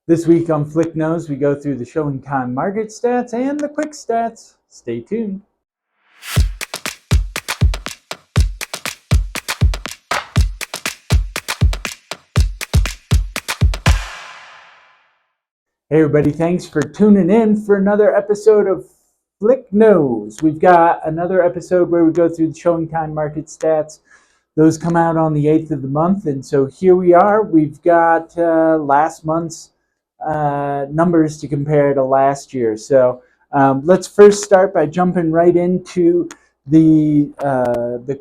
This week on Flick Nose, we go through the Showingtime Market Stats and the Quick Stats. Stay tuned. Hey everybody, thanks for tuning in for another episode of Flick Nose. We've got another episode where we go through the Showingtime Market Stats. Those come out on the 8th of the month, and so here we are. We've got last month's numbers to compare to last year. So let's first start by jumping right into the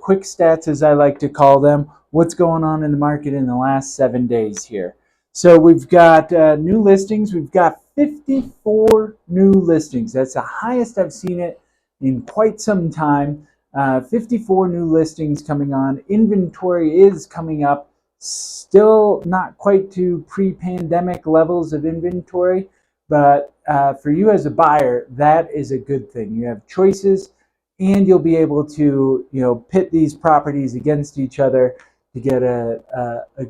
quick stats, as I like to call them. What's going on in the market in the last 7 days here? So we've got new listings. We've got 54 new listings. That's the highest I've seen it in quite some time. 54 new listings coming on. Inventory is coming up. Still not quite to pre-pandemic levels of inventory, but for you as a buyer, that is a good thing. You have choices, and you'll be able to pit these properties against each other to get a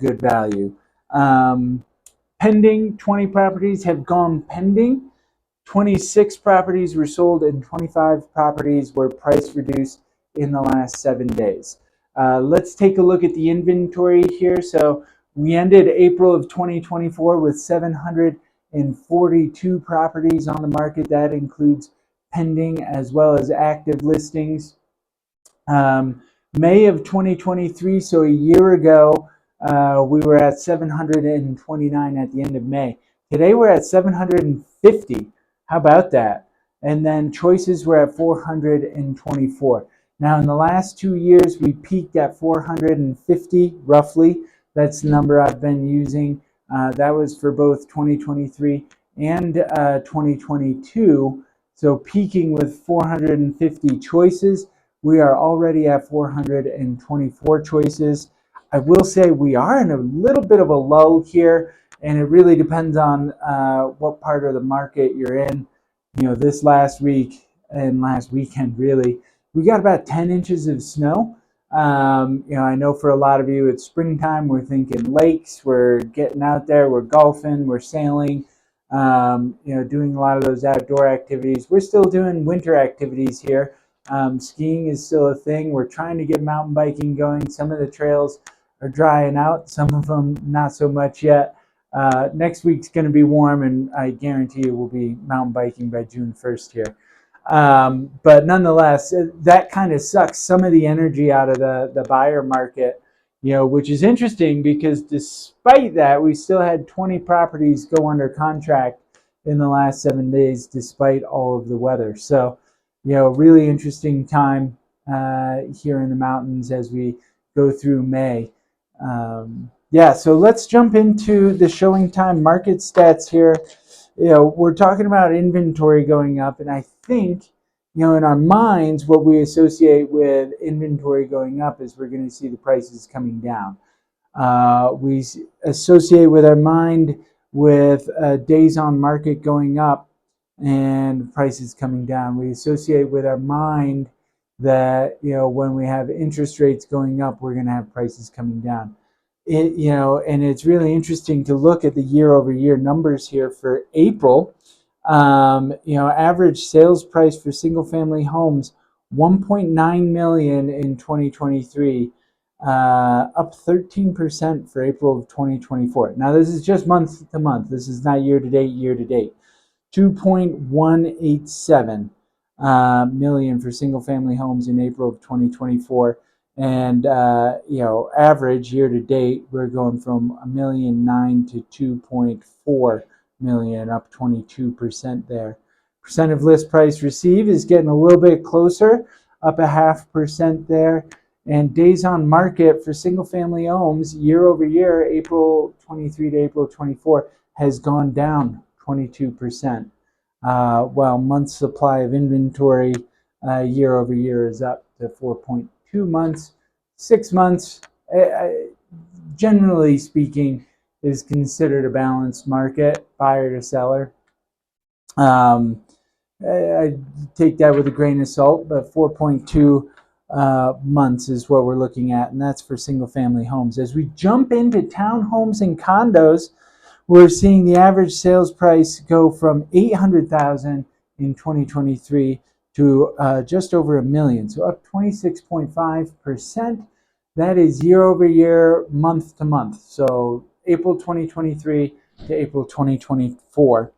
good value. Pending, 20 properties have gone pending. 26 properties were sold, and 25 properties were price reduced in the last 7 days. Let's take a look at the inventory here. So we ended April of 2024 with 742 properties on the market. That includes pending as well as active listings. May of 2023, so a year ago, we were at 729 at the end of May. Today we're at 750. How about that? And then choices were at 424. Now, in the last 2 years, we peaked at 450, roughly. That's the number I've been using. That was for both 2023 and 2022. So peaking with 450 choices, we are already at 424 choices. I will say we are in a little bit of a lull here, and it really depends on what part of the market you're in. This last week and last weekend, really, we got about 10 inches of snow. I know for a lot of you it's springtime. We're thinking lakes, we're getting out there, we're golfing, we're sailing, doing a lot of those outdoor activities. We're still doing winter activities here. Skiing is still a thing. We're trying to get mountain biking going. Some of the trails are drying out, some of them not so much yet. Next week's going to be warm, and I guarantee you we'll be mountain biking by June 1st here. But nonetheless, that kind of sucks some of the energy out of the buyer market, which is interesting because despite that, we still had 20 properties go under contract in the last 7 days, despite all of the weather. So, really interesting time here in the mountains as we go through May. So let's jump into the Showingtime Market Stats here. We're talking about inventory going up, and I think, in our minds, what we associate with inventory going up is we're going to see the prices coming down. We associate with our mind with days on market going up and prices coming down. We associate with our mind that, when we have interest rates going up, we're going to have prices coming down. And it's really interesting to look at the year-over-year numbers here for April. Average sales price for single-family homes, $1.9 million in 2023, up 13% for April of 2024. Now, this is just month to month. This is not year-to-date, year-to-date. $2.187 million for single-family homes in April of 2024. And, average year to date, we're going from $1.9 million to $2.4 million, up 22% there. Percent of list price received is getting a little bit closer, up 0.5% there. And days on market for single family homes year over year, April 23 to April 24, has gone down 22%. While months supply of inventory year over year is up to 4.2 months. 6 months, generally speaking, is considered a balanced market, buyer to seller. I take that with a grain of salt, but 4.2 months is what we're looking at, and that's for single family homes. As we jump into townhomes and condos, we're seeing the average sales price go from 800,000 in 2023 to just over $1 million, so up 26.5%. That is year over year, month to month. So April 2023 to April 2024.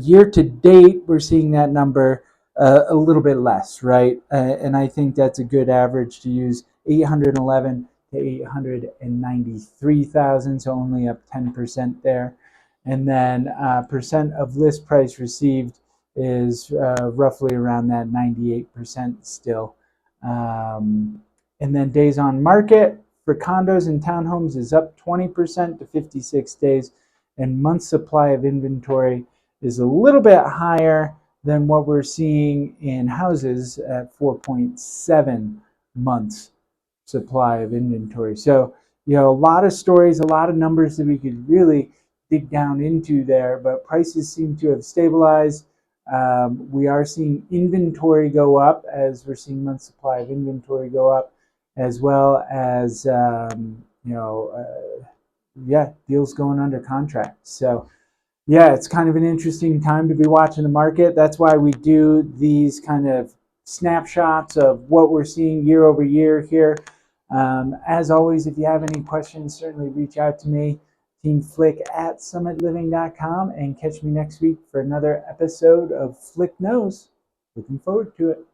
Year to date, we're seeing that number a little bit less, right? And I think that's a good average to use, 811 to 893,000, so only up 10% there. And then percent of list price received is roughly around that 98% still. And then days on market for condos and townhomes is up 20% to 56 days. And month supply of inventory is a little bit higher than what we're seeing in houses at 4.7 months supply of inventory. So, a lot of stories, a lot of numbers that we could really dig down into there, but prices seem to have stabilized. We are seeing inventory go up as we're seeing month supply of inventory go up, as well as deals going under contract. So it's kind of an interesting time to be watching the market. That's why we do these kind of snapshots of what we're seeing year over year here. As always, if you have any questions, certainly reach out to me, teamflick@summitliving.com, and catch me next week for another episode of Flick Knows. Looking forward to it.